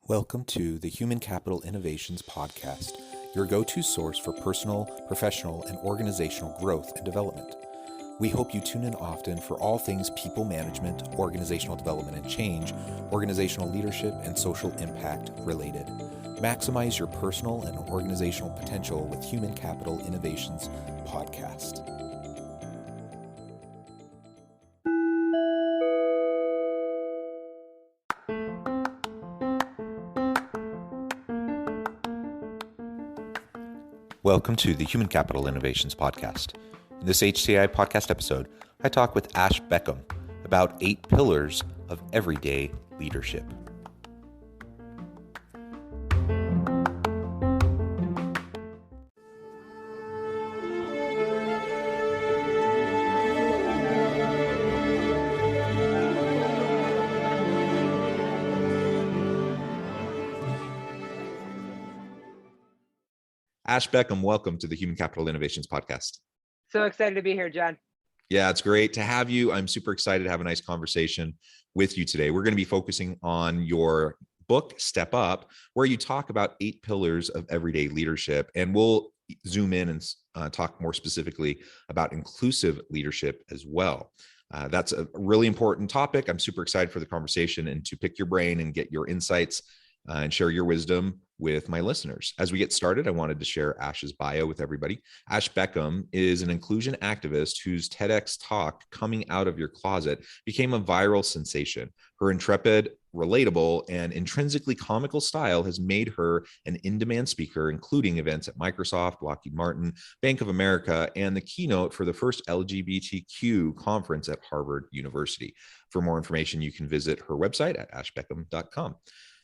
Welcome to the Human Capital Innovations Podcast, your go-to source for personal, professional, and organizational growth and development. We hope you tune in often for all things people management, organizational development and change, organizational leadership, and social impact related. Maximize your personal and organizational potential with Human Capital Innovations Podcast. Welcome to the Human Capital Innovations Podcast. In this HCI podcast episode, I talk with Ash Beckham about 8 pillars of everyday leadership. Ash Beckham, welcome to the Human Capital Innovations Podcast. So excited to be here, John. Yeah, it's great to have you. I'm super excited to have a nice conversation with you today. We're going to be focusing on your book, Step Up, where you talk about 8 pillars of everyday leadership. And we'll zoom in and talk more specifically about inclusive leadership as well. That's a really important topic. I'm super excited for the conversation and to pick your brain and get your insights and share your wisdom with my listeners. As we get started, I wanted to share Ash's bio with everybody. Ash Beckham is an inclusion activist whose TEDx talk, Coming Out of Your Closet, became a viral sensation. Her intrepid, relatable, and intrinsically comical style has made her an in-demand speaker, including events at Microsoft, Lockheed Martin, Bank of America, and the keynote for the first LGBTQ conference at Harvard University. For more information, you can visit her website at ashbeckham.com.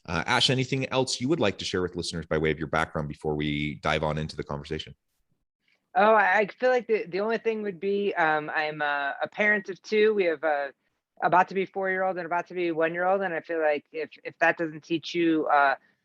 Ash, anything else you would like to share with listeners by way of your background before we dive on into the conversation? Oh, I feel like the only thing would be I'm a parent of 2. We have a about to be 4-year-old and about to be 1-year-old. And I feel like if that doesn't teach you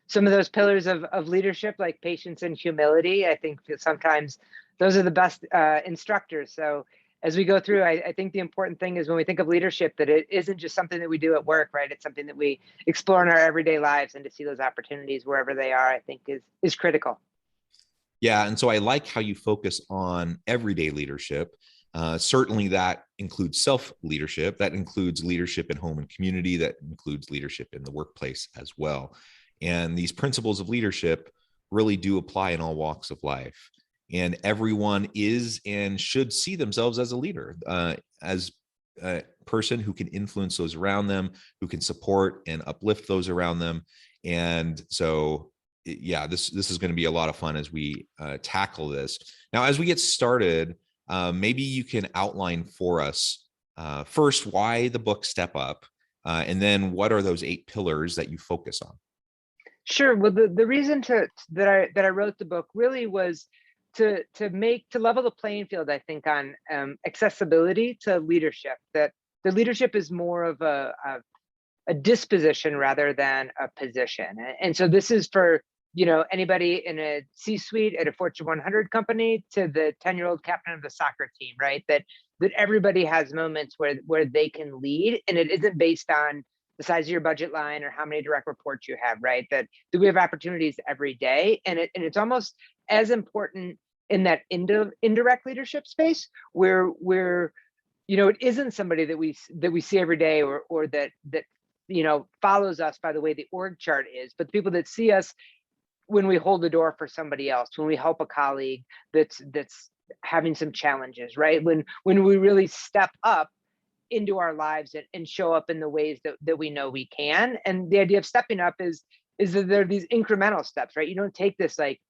some of those pillars of leadership, like patience and humility, I think that sometimes those are the best instructors. So as we go through, I think the important thing is when we think of leadership, that it isn't just something that we do at work, right? It's something that we explore in our everyday lives, and to see those opportunities wherever they are, I think is critical. Yeah, and so I like how you focus on everyday leadership. Certainly that includes self-leadership, that includes leadership in home and community, that includes leadership in the workplace as well. And these principles of leadership really do apply in all walks of life. And everyone is and should see themselves as a leader, as a person who can influence those around them, who can support and uplift those around them. And so, yeah, this is going to be a lot of fun as we tackle this. Now, as we get started, maybe you can outline for us first why the book Step Up, and then what are those 8 pillars that you focus on? Sure. Well, the reason that I wrote the book really was to level the playing field, I think, on accessibility to leadership. That the leadership is more of a disposition rather than a position. And so this is for anybody in a C-suite at a Fortune 100 company to the 10-year-old captain of the soccer team, right? That everybody has moments where they can lead, and it isn't based on the size of your budget line or how many direct reports you have, right? That we have opportunities every day, and it's almost as important in that indirect leadership space where it isn't somebody that we see every day or that follows us by the way the org chart is, but the people that see us when we hold the door for somebody else, when we help a colleague that's having some challenges, right? When we really step up into our lives and show up in the ways that we know we can. And the idea of stepping up is that there are these incremental steps, right? You don't take this like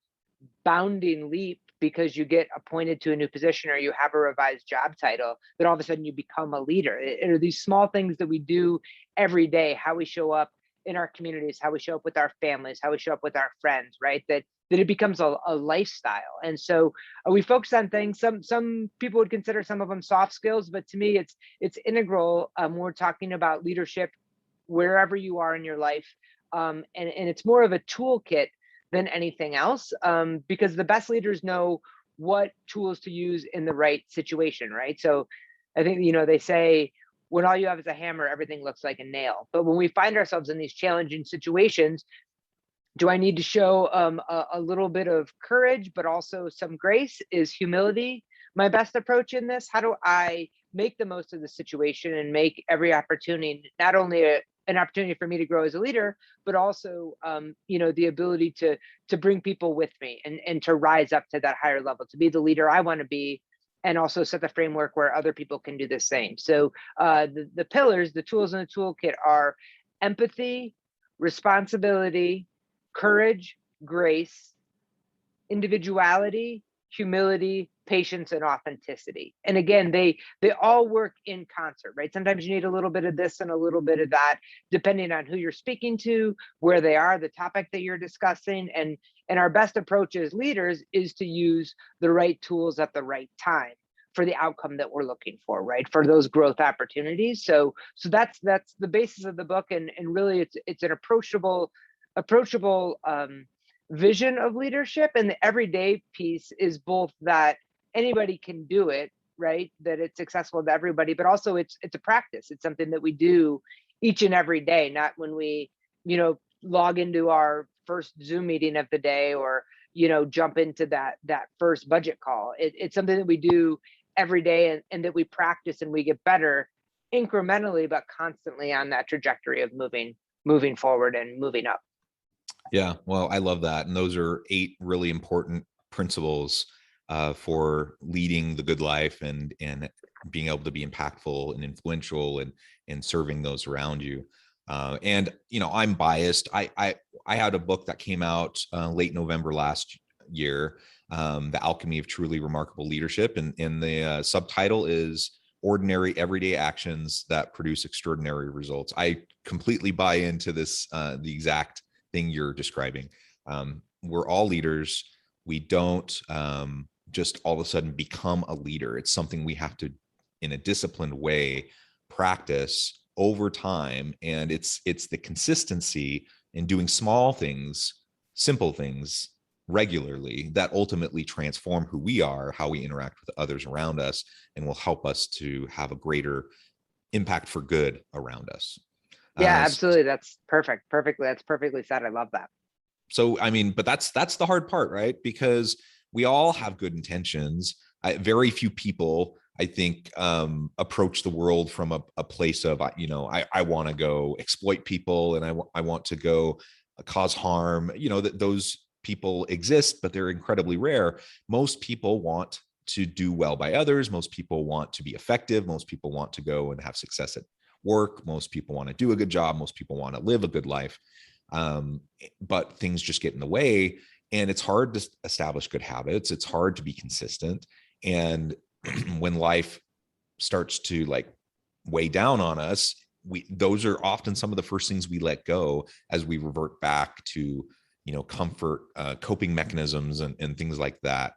bounding leap because you get appointed to a new position or you have a revised job title, that all of a sudden you become a leader. It are these small things that we do every day, how we show up in our communities, how we show up with our families, how we show up with our friends, right? That it becomes a lifestyle. And so we focus on things. Some people would consider some of them soft skills, but to me, it's integral. We're talking about leadership wherever you are in your life. And it's more of a toolkit than anything else, because the best leaders know what tools to use in the right situation, right? So I think, they say, when all you have is a hammer, everything looks like a nail. But when we find ourselves in these challenging situations, Do I need to show a little bit of courage, but also some grace? Is humility my best approach in this? How do I make the most of the situation and make every opportunity not only an opportunity for me to grow as a leader, but also the ability to bring people with me and to rise up to that higher level, to be the leader I want to be, and also set the framework where other people can do the same. So the pillars, the tools in the toolkit are empathy, responsibility, courage, grace, individuality, humility, patience, and authenticity. And again, they all work in concert, right? Sometimes you need a little bit of this and a little bit of that, depending on who you're speaking to, where they are, the topic that you're discussing. And our best approach as leaders is to use the right tools at the right time for the outcome that we're looking for, right? For those growth opportunities. So that's the basis of the book. And really it's an approachable vision of leadership. And the everyday piece is both that anybody can do it, right? That it's accessible to everybody, but also it's a practice. It's something that we do each and every day, not when we, log into our first Zoom meeting of the day, or, jump into that first budget call. It's something that we do every day, and that we practice, and we get better incrementally, but constantly on that trajectory of moving forward and moving up. Yeah, well, I love that. And those are 8 really important principles for leading the good life and being able to be impactful and influential and serving those around you. And I'm biased. I had a book that came out late November last year, The Alchemy of Truly Remarkable Leadership, and the subtitle is Ordinary Everyday Actions That Produce Extraordinary Results. I completely buy into this, the exact thing you're describing. We're all leaders. We don't just all of a sudden become a leader. It's something we have to, in a disciplined way, practice over time. And it's the consistency in doing small things, simple things regularly that ultimately transform who we are, how we interact with others around us, and will help us to have a greater impact for good around us. Yeah, absolutely. That's perfect. That's perfectly said. I love that. So, I mean, but that's the hard part, right? Because we all have good intentions. Very few people, I think, approach the world from a place of, I want to go exploit people, and I want to go cause harm. That those people exist, but they're incredibly rare. Most people want to do well by others. Most people want to be effective. Most people want to go and have success at work. Most people want to do a good job. Most people want to live a good life. But things just get in the way, and it's hard to establish good habits. It's hard to be consistent. And when life starts to weigh down on us, those are often some of the first things we let go as we revert back to, comfort, coping mechanisms and things like that.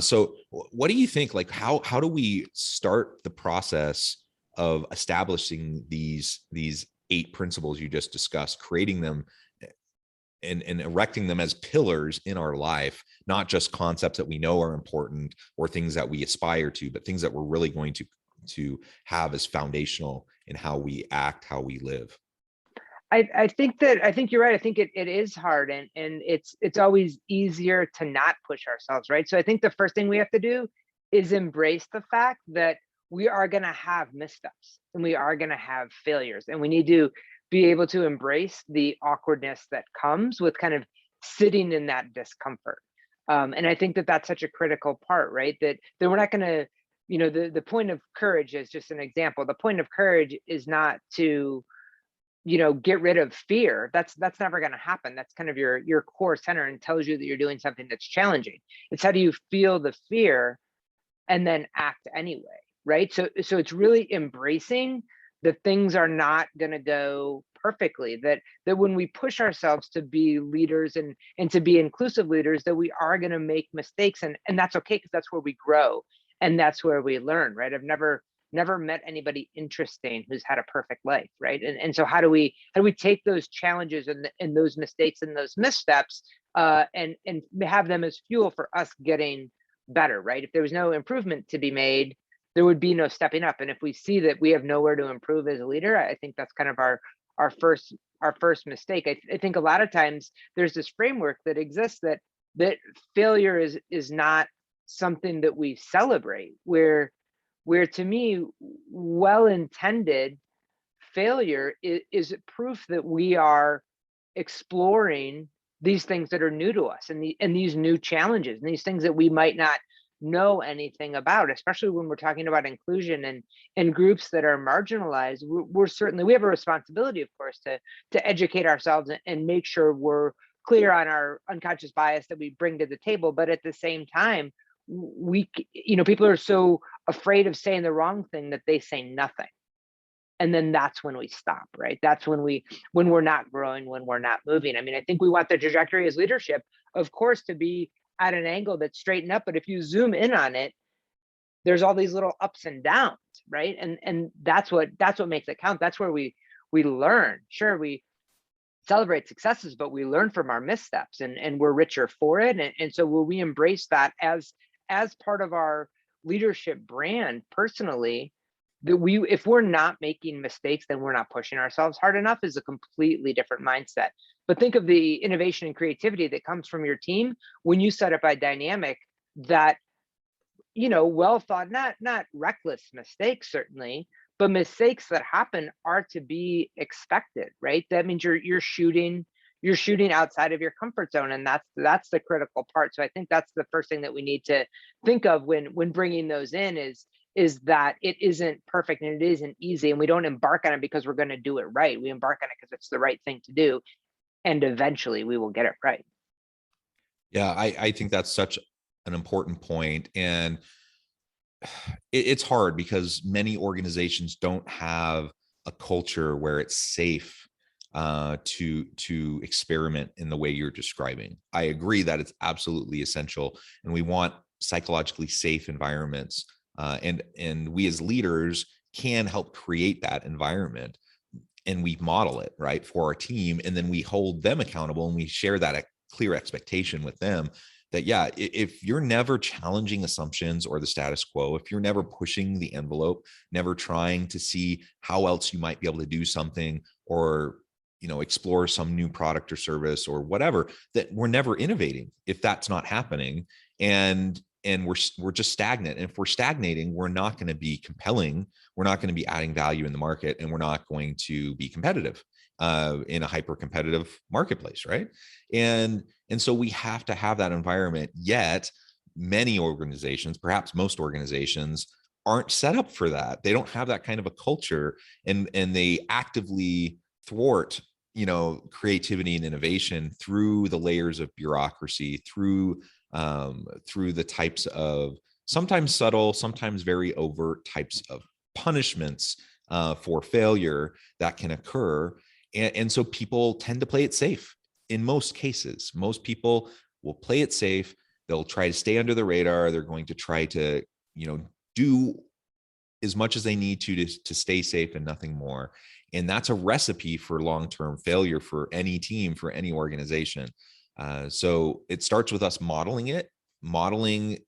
So what do you think, how do we start the process of establishing these 8 principles you just discussed, creating them and erecting them as pillars in our life, not just concepts that we know are important or things that we aspire to, but things that we're really going to have as foundational in how we act, how we live? I think you're right. I think it is hard, and it's always easier to not push ourselves, right? So I think the first thing we have to do is embrace the fact that we are going to have missteps and we are going to have failures, and we need to be able to embrace the awkwardness that comes with kind of sitting in that discomfort. And I think that that's such a critical part, right? That we're not going to, the point of courage is just an example. The point of courage is not to, get rid of fear. That's never going to happen. That's kind of your core center, and tells you that you're doing something that's challenging. It's how do you feel the fear and then act anyway, right? So it's really embracing that things are not going to go perfectly, that when we push ourselves to be leaders and to be inclusive leaders, that we are going to make mistakes, and that's okay, because that's where we grow and that's where we learn, right? I've never met anybody interesting who's had a perfect life, right? And so how do we take those challenges and those mistakes and those missteps and have them as fuel for us getting better, right? If there was no improvement to be made, there would be no stepping up. And if we see that we have nowhere to improve as a leader, I think that's kind of our first our first mistake. I think a lot of times there's this framework that exists that failure is not something that we celebrate, where to me, well-intended failure is proof that we are exploring these things that are new to us, and these new challenges and these things that we might not know anything about, especially when we're talking about inclusion and groups that are marginalized. We're certainly, we have a responsibility, of course, to educate ourselves and make sure we're clear on our unconscious bias that we bring to the table. But at the same time, people are so afraid of saying the wrong thing that they say nothing, and then that's when we stop, right? That's when we're not growing, when we're not moving. I mean, I think we want the trajectory as leadership, of course, to be at an angle that's straightened up, but if you zoom in on it, there's all these little ups and downs, right? And that's what makes it count. That's where we learn. Sure, we celebrate successes, but we learn from our missteps, and we're richer for it. And so will we embrace that as part of our leadership brand personally, that if we're not making mistakes, then we're not pushing ourselves hard enough, is a completely different mindset. But think of the innovation and creativity that comes from your team when you set up a dynamic that, well thought, not reckless mistakes, certainly, but mistakes that happen are to be expected, right? That means you're shooting outside of your comfort zone, and that's the critical part. So I think that's the first thing that we need to think of when bringing those in, is that it isn't perfect and it isn't easy, and we don't embark on it because we're going to do it right. We embark on it because it's the right thing to do, and eventually we will get it right. Yeah, I think that's such an important point. And it's hard because many organizations don't have a culture where it's safe to experiment in the way you're describing. I agree that it's absolutely essential, and we want psychologically safe environments. And we as leaders can help create that environment, and we model it right for our team, and then we hold them accountable, and we share that clear expectation with them that, yeah, if you're never challenging assumptions or the status quo, if you're never pushing the envelope, never trying to see how else you might be able to do something, or explore some new product or service or whatever, that we're never innovating if that's not happening. And we're just stagnant. And if we're stagnating, we're not going to be compelling. We're not going to be adding value in the market, and we're not going to be competitive in a hyper competitive marketplace, right? And so we have to have that environment. Yet many organizations, perhaps most organizations, aren't set up for that. They don't have that kind of a culture, and they actively thwart creativity and innovation through the layers of bureaucracy, through the types of sometimes subtle, sometimes very overt types of punishments for failure that can occur. And so people tend to play it safe in most cases. Most people will play it safe. They'll try to stay under the radar. They're going to try to, do as much as they need to stay safe and nothing more. And that's a recipe for long-term failure for any team, for any organization. So it starts with us modeling the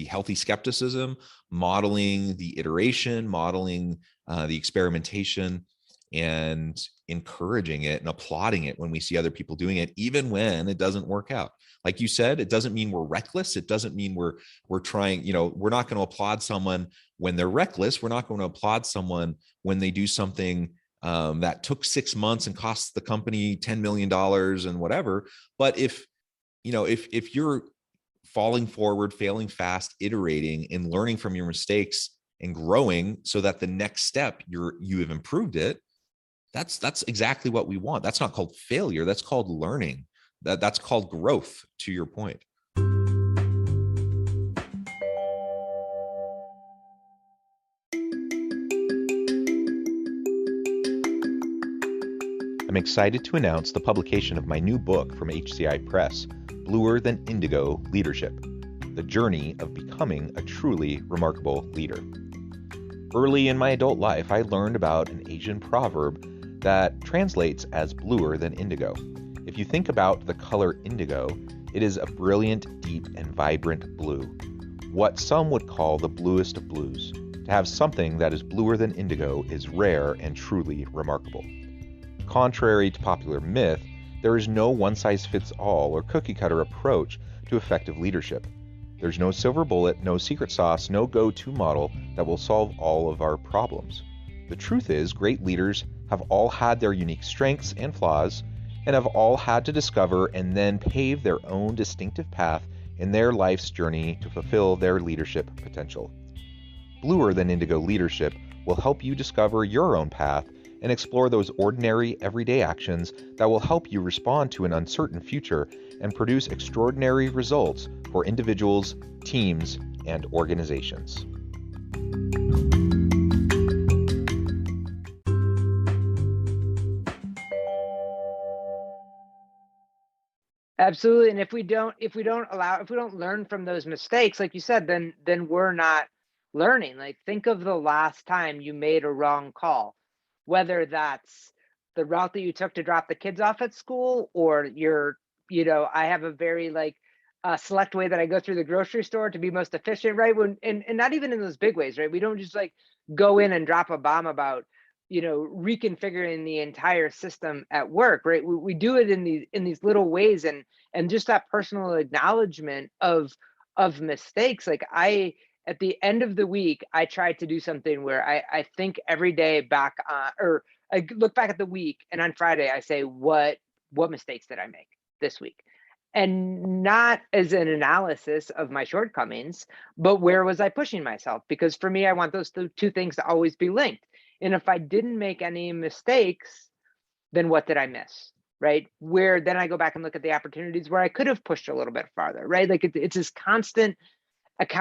healthy skepticism, modeling the iteration, modeling the experimentation, and encouraging it and applauding it when we see other people doing it, even when it doesn't work out. Like you said, it doesn't mean we're reckless. It doesn't mean we're trying, we're not going to applaud someone when they're reckless. We're not going to applaud someone when they do something that took 6 months and costs the company $10 million and whatever. But if you're falling forward, failing fast, iterating and learning from your mistakes and growing so that the next step you have improved it, that's exactly what we want. That's not called failure. That's called learning. That's called growth, to your point. I'm excited to announce the publication of my new book from HCI Press, Bluer Than Indigo Leadership: The Journey of Becoming a Truly Remarkable Leader. Early in my adult life, I learned about an Asian proverb that translates as bluer than indigo. If you think about the color indigo, it is a brilliant, deep, and vibrant blue, what some would call the bluest of blues. To have something that is bluer than indigo is rare and truly remarkable. Contrary to popular myth, there is no one-size-fits-all or cookie-cutter approach to effective leadership. There's no silver bullet, no secret sauce, no go-to model that will solve all of our problems. The truth is, great leaders have all had their unique strengths and flaws, and have all had to discover and then pave their own distinctive path in their life's journey to fulfill their leadership potential. Bluer than indigo leadership will help you discover your own path and explore those ordinary, everyday actions that will help you respond to an uncertain future and produce extraordinary results for individuals, teams, and organizations. Absolutely. And if we don't learn from those mistakes, like you said, then we're not learning. Like, think of the last time you made a wrong call, whether that's the route that you took to drop the kids off at school, or I have a very select way that I go through the grocery store to be most efficient, right? And not even in those big ways, right? We don't just like go in and drop a bomb about reconfiguring the entire system at work, right? We do it in these little ways, and just that personal acknowledgement of mistakes. Like, at the end of the week, I try to do something where I think every day back on, or I look back at the week, and on Friday I say, what mistakes did I make this week? And not as an analysis of my shortcomings, but where was I pushing myself? Because for me, I want those two things to always be linked. And if I didn't make any mistakes, then what did I miss? Right? Where then I go back and look at the opportunities where I could have pushed a little bit farther, right? Like, it's this constant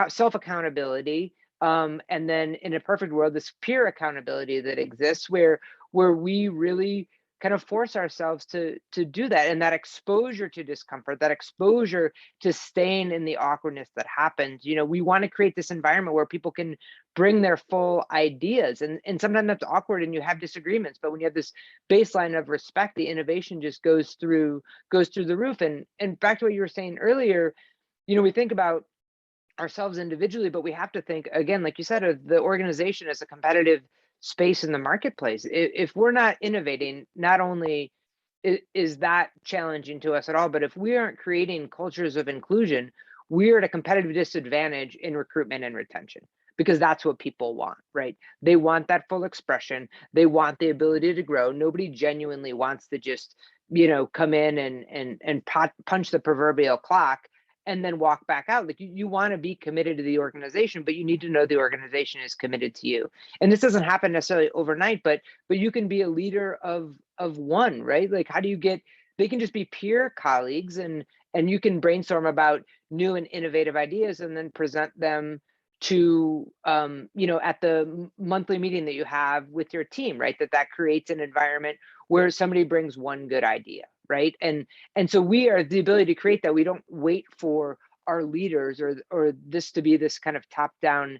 self accountability. And then in a perfect world, this peer accountability that exists where we really kind of force ourselves to do that. And that exposure to discomfort, that exposure to staying in the awkwardness that happens, we want to create this environment where people can bring their full ideas. And sometimes that's awkward and you have disagreements, but when you have this baseline of respect, the innovation just goes through the roof. And back to what you were saying earlier, we think about ourselves individually, but we have to think, again, like you said, of the organization as a competitive space in the marketplace. If we're not innovating, not only is that challenging to us at all, but if we aren't creating cultures of inclusion, we're at a competitive disadvantage in recruitment and retention, because that's what people want, right? They want that full expression. They want the ability to grow. Nobody genuinely wants to just, come in and punch the proverbial clock and then walk back out. Like, you want to be committed to the organization, but you need to know the organization is committed to you. And this doesn't happen necessarily overnight, but you can be a leader of one, right? Like, how do you get, they can just be peer colleagues, and you can brainstorm about new and innovative ideas and then present them to at the monthly meeting that you have with your team, right? That creates an environment where somebody brings one good idea, right? And so we are the ability to create that. We don't wait for our leaders or this to be this kind of top down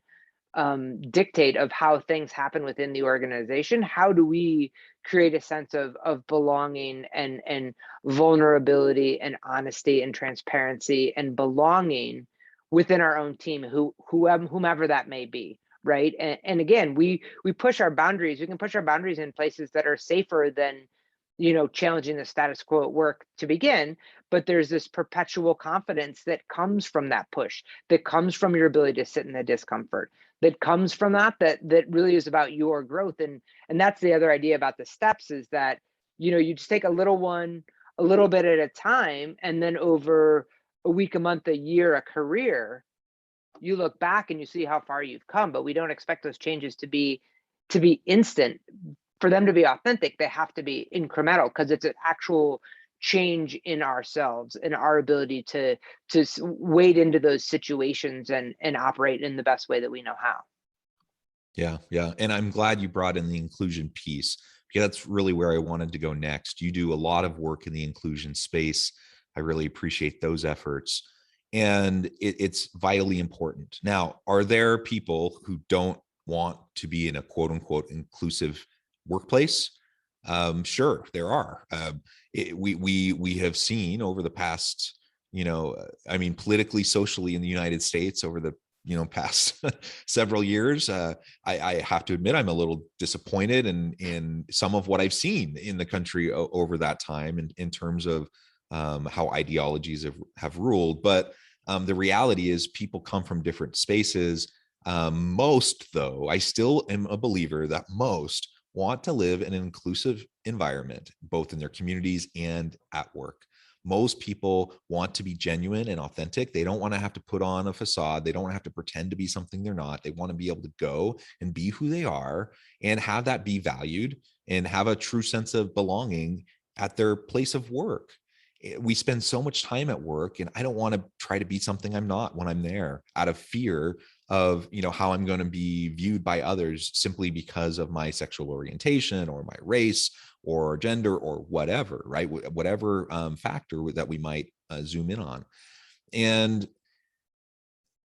dictate of how things happen within the organization. How do we create a sense of belonging and vulnerability and honesty and transparency and belonging within our own team, whomever that may be, right? And again, we push our boundaries. We can push our boundaries in places that are safer than challenging the status quo at work to begin. But there's this perpetual confidence that comes from that push, that comes from your ability to sit in the discomfort, that comes from that really is about your growth. And that's the other idea about the steps, is that you just take a little bit at a time, and then over a week, a month, a year, a career, you look back and you see how far you've come. But we don't expect those changes to be instant. For them to be authentic, they have to be incremental, because it's an actual change in ourselves and our ability to wade into those situations and operate in the best way that we know how. Yeah. And I'm glad you brought in the inclusion piece, because that's really where I wanted to go next. You do a lot of work in the inclusion space. I really appreciate those efforts. And it's vitally important. Now, are there people who don't want to be in a quote unquote inclusive workplace? Sure, there are. We have seen over the past, politically, socially in the United States over the past several years. I have to admit I'm a little disappointed in some of what I've seen in the country over that time in terms of how ideologies have ruled. But the reality is people come from different spaces. Most, though, I still am a believer that most want to live in an inclusive environment, both in their communities and at work. Most people want to be genuine and authentic. They don't want to have to put on a facade. They don't want to have to pretend to be something they're not. They want to be able to go and be who they are and have that be valued and have a true sense of belonging at their place of work. We spend so much time at work, and I don't want to try to be something I'm not when I'm there, out of fear of how I'm going to be viewed by others simply because of my sexual orientation or my race or gender or whatever, right? Whatever factor that we might zoom in on. And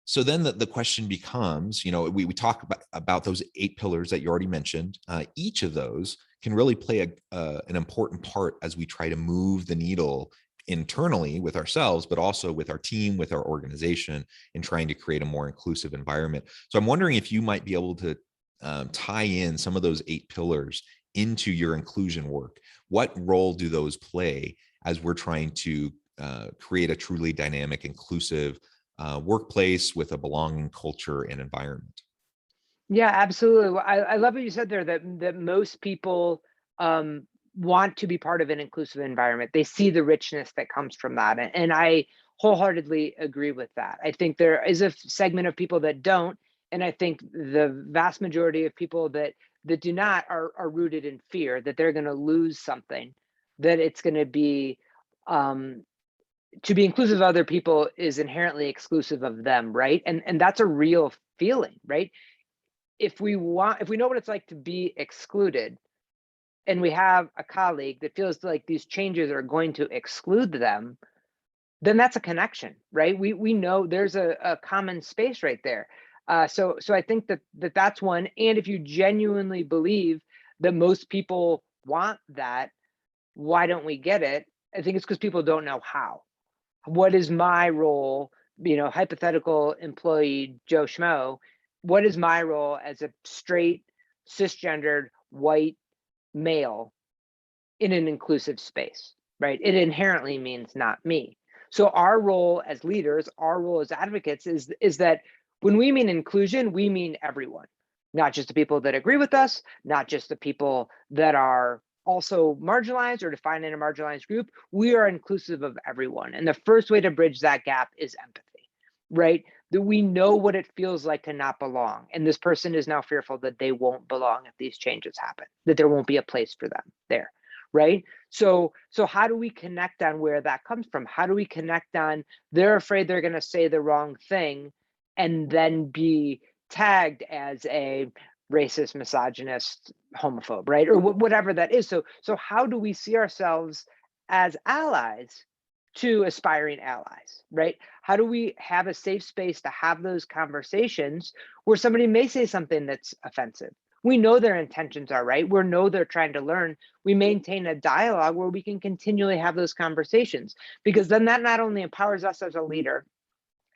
so then the question becomes, we talk about those 8 pillars that you already mentioned. Each of those can really play an important part as we try to move the needle internally with ourselves, but also with our team, with our organization, in trying to create a more inclusive environment. So I'm wondering if you might be able to tie in some of those 8 pillars into your inclusion work. What role do those play as we're trying to create a truly dynamic, inclusive workplace with a belonging culture and environment? Yeah, absolutely. Well, I love what you said there, that most people want to be part of an inclusive environment. They see the richness that comes from that. And I wholeheartedly agree with that. I think there is a segment of people that don't. And I think the vast majority of people that do not are rooted in fear that they're going to lose something, that it's going to be inclusive of other people is inherently exclusive of them, right? And that's a real feeling, right? If we know what it's like to be excluded, and we have a colleague that feels like these changes are going to exclude them, then that's a connection, right? We know there's a common space right there. So I think that's one. And if you genuinely believe that most people want that, why don't we get it? I think it's because people don't know how. What is my role, hypothetical employee Joe Schmo? What is my role as a straight, cisgendered, white male in an inclusive space, right? It inherently means not me. So our role as leaders, our role as advocates is that when we mean inclusion, we mean everyone, not just the people that agree with us, not just the people that are also marginalized or defined in a marginalized group. We are inclusive of everyone. And the first way to bridge that gap is empathy, right? That we know what it feels like to not belong. And this person is now fearful that they won't belong if these changes happen, that there won't be a place for them there, right? So how do we connect on where that comes from? How do we connect on they're afraid they're going to say the wrong thing and then be tagged as a racist, misogynist, homophobe, right? Or whatever that is. So how do we see ourselves as allies to aspiring allies, right? How do we have a safe space to have those conversations where somebody may say something that's offensive? We know their intentions are right. We know they're trying to learn. We maintain a dialogue where we can continually have those conversations, because then that not only empowers us as a leader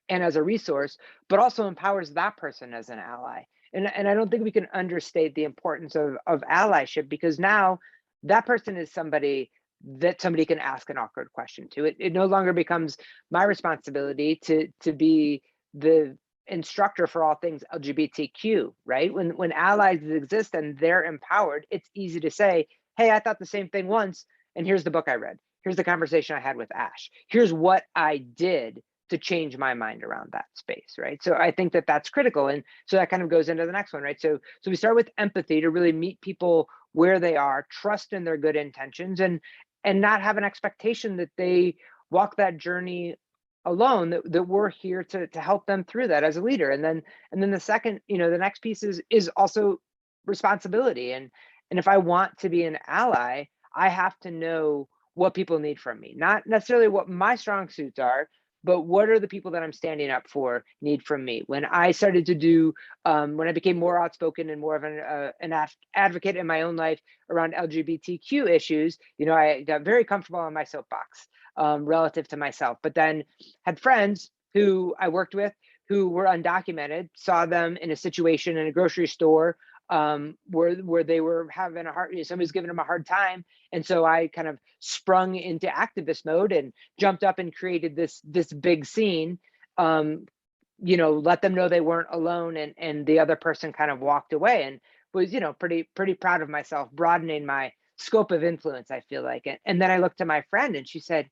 and as a resource, but also empowers that person as an ally. And I don't think we can understate the importance of allyship, because now that person is somebody that somebody can ask an awkward question to. It no longer becomes my responsibility to be the instructor for all things LGBTQ, right? When allies exist and they're empowered, it's easy to say, hey, I thought the same thing once, and here's the book I read. Here's the conversation I had with Ash. Here's what I did to change my mind around that space, right? So I think that's critical. And so that kind of goes into the next one, right? So we start with empathy to really meet people where they are, trust in their good intentions, and not have an expectation that they walk that journey alone, that we're here to help them through that as a leader. And then the second, the next piece is also responsibility. And if I want to be an ally, I have to know what people need from me, not necessarily what my strong suits are, but what are the people that I'm standing up for need from me? When I started to do, when I became more outspoken and more of an advocate in my own life around LGBTQ issues, I got very comfortable on my soapbox relative to myself, but then had friends who I worked with who were undocumented, saw them in a situation in a grocery store where they were having a hard, somebody was giving them a hard time. And so I kind of sprung into activist mode and jumped up and created this big scene, let them know they weren't alone, and the other person kind of walked away, and was, pretty proud of myself, broadening my scope of influence, I feel like. And then I looked to my friend and she said,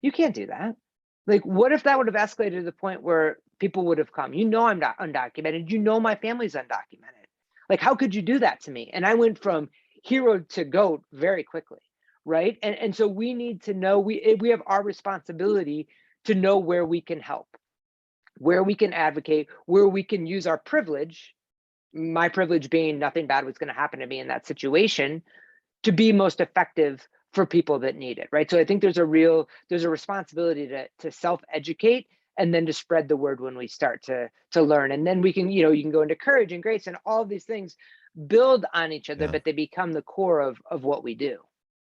you can't do that. Like, what if that would have escalated to the point where people would have come? I'm not undocumented. My family's undocumented. Like, how could you do that to me? And I went from hero to goat very quickly, right? And so we need to know, we have our responsibility to know where we can help, where we can advocate, where we can use our privilege, my privilege being nothing bad was going to happen to me in that situation, to be most effective for people that need it, right? So I think there's a responsibility to self-educate, and then to spread the word when we start to learn. And then we can, you can go into courage and grace, and all of these things build on each other, but they become the core of what we do.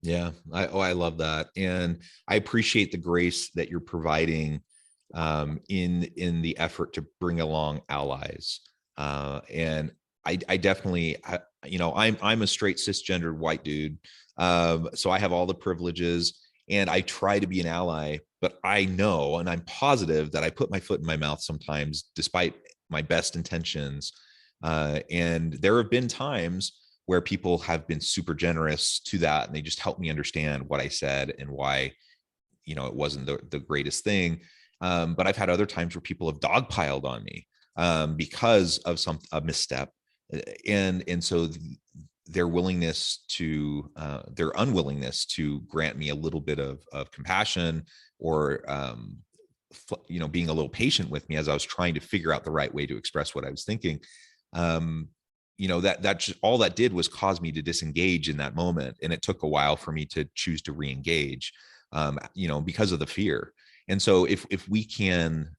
Yeah. I love that. And I appreciate the grace that you're providing in the effort to bring along allies. And I definitely, I'm a straight cisgendered white dude. So I have all the privileges, and I try to be an ally, but I know, and I'm positive that I put my foot in my mouth sometimes, despite my best intentions. And there have been times where people have been super generous to that, and they just helped me understand what I said and why, it wasn't the greatest thing. But I've had other times where people have dogpiled on me because of a misstep. And so their unwillingness to grant me a little bit of compassion, or being a little patient with me as I was trying to figure out the right way to express what I was thinking. That just, all that did was cause me to disengage in that moment, and it took a while for me to choose to re-engage, because of the fear. And so if we can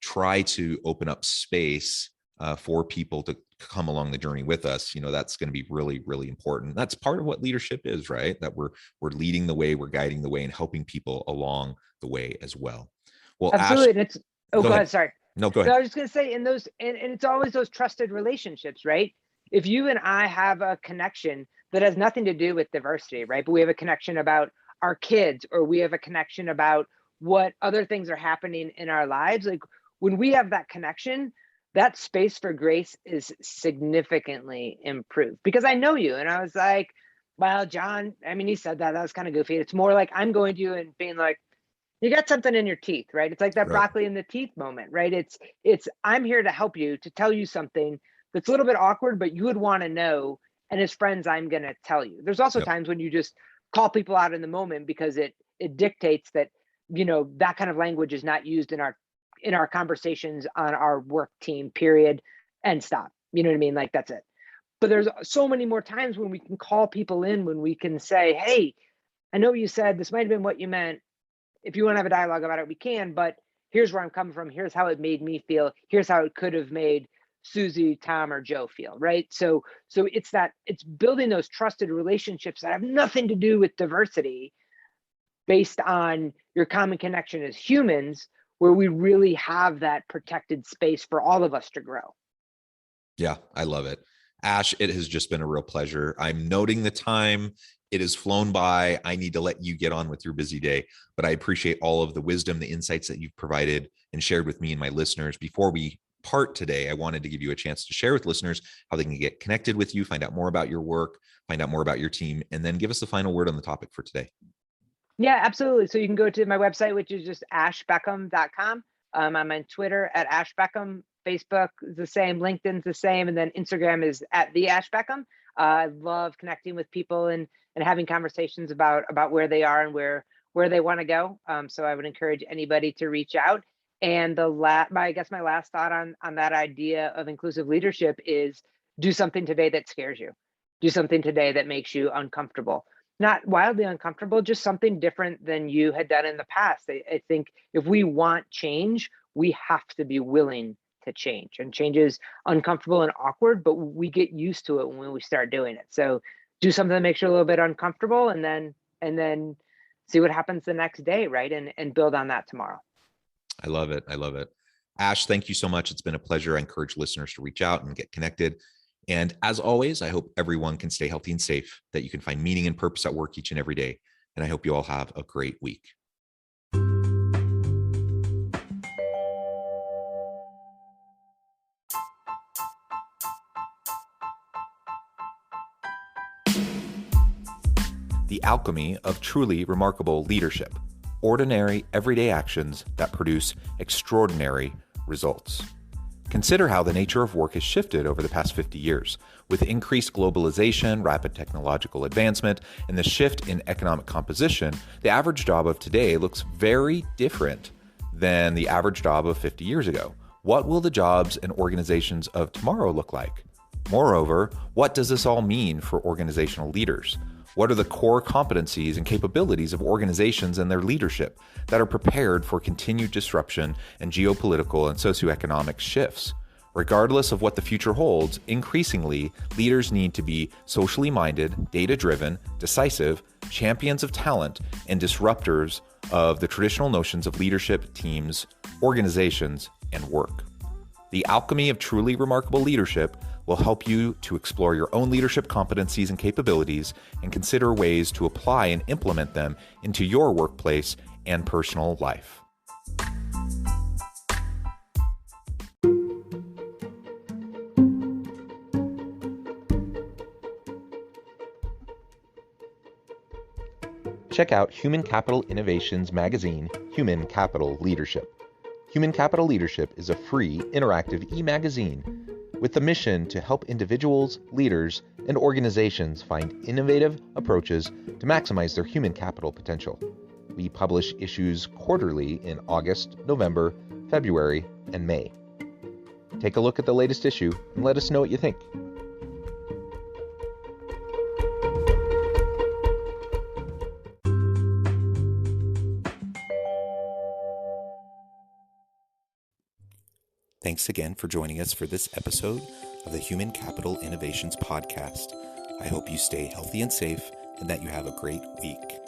try to open up space for people to come along the journey with us, that's going to be really, really important. That's part of what leadership is, right? That we're leading the way, we're guiding the way, and helping people along the way as well. Well, absolutely. Ash, And it's, go ahead. ahead. Sorry. No, go No, ahead. I was just going to say, and it's always those trusted relationships, right? If you and I have a connection that has nothing to do with diversity, right? But we have a connection about our kids, or we have a connection about what other things are happening in our lives. Like, when we have that connection, that space for grace is significantly improved, because I know you. And I was like, well, John, I mean, he said that was kind of goofy. It's more like I'm going to you and being like, you got something in your teeth, right? It's like that Right. broccoli in the teeth moment, right? It's I'm here to help you, to tell you something that's a little bit awkward, but you would want to know. And as friends, I'm going to tell you. There's also Yep. times when you just call people out in the moment, because it dictates that, that kind of language is not used in our conversations on our work team, period, and stop. You know what I mean? Like, that's it. But there's so many more times when we can call people in, when we can say, hey, I know you said this might have been what you meant. If you want to have a dialogue about it, we can, but here's where I'm coming from. Here's how it made me feel. Here's how it could have made Susie, Tom, or Joe feel, right? So it's building those trusted relationships that have nothing to do with diversity, based on your common connection as humans, where we really have that protected space for all of us to grow. Yeah, I love it. Ash, it has just been a real pleasure. I'm noting the time. It has flown by. I need to let you get on with your busy day, but I appreciate all of the wisdom, the insights that you've provided and shared with me and my listeners. Before we part today, I wanted to give you a chance to share with listeners how they can get connected with you, find out more about your work, find out more about your team, and then give us the final word on the topic for today. Yeah, absolutely. So you can go to my website, which is just ashbeckham.com. I'm on Twitter at ashbeckham. Facebook is the same, LinkedIn's the same, and then Instagram is at the Ash Beckham. I love connecting with people and having conversations about where they are and where they want to go. So I would encourage anybody to reach out. And I guess my last thought on that idea of inclusive leadership is, do something today that scares you. Do something today that makes you uncomfortable. Not wildly uncomfortable, just something different than you had done in the past. I think if we want change, we have to be willing to change, and change is uncomfortable and awkward, but we get used to it when we start doing it. So do something that makes you a little bit uncomfortable, and then see what happens the next day, right? And build on that tomorrow. I love it. I love it. Ash, thank you so much. It's been a pleasure. I encourage listeners to reach out and get connected. And as always, I hope everyone can stay healthy and safe, that you can find meaning and purpose at work each and every day. And I hope you all have a great week. The alchemy of truly remarkable leadership. Ordinary, everyday actions that produce extraordinary results. Consider how the nature of work has shifted over the past 50 years. With increased globalization, rapid technological advancement, and the shift in economic composition, the average job of today looks very different than the average job of 50 years ago. What will the jobs and organizations of tomorrow look like? Moreover, what does this all mean for organizational leaders? What are the core competencies and capabilities of organizations and their leadership that are prepared for continued disruption and geopolitical and socioeconomic shifts? Regardless of what the future holds, increasingly, leaders need to be socially minded, data-driven, decisive, champions of talent, and disruptors of the traditional notions of leadership, teams, organizations, and work. The alchemy of truly remarkable leadership will help you to explore your own leadership competencies and capabilities and consider ways to apply and implement them into your workplace and personal life. Check out Human Capital Innovations magazine, Human Capital Leadership. Human Capital Leadership is a free, interactive e-magazine with the mission to help individuals, leaders, and organizations find innovative approaches to maximize their human capital potential. We publish issues quarterly in August, November, February, and May. Take a look at the latest issue and let us know what you think. Thanks again for joining us for this episode of the Human Capital Innovations Podcast. I hope you stay healthy and safe and that you have a great week.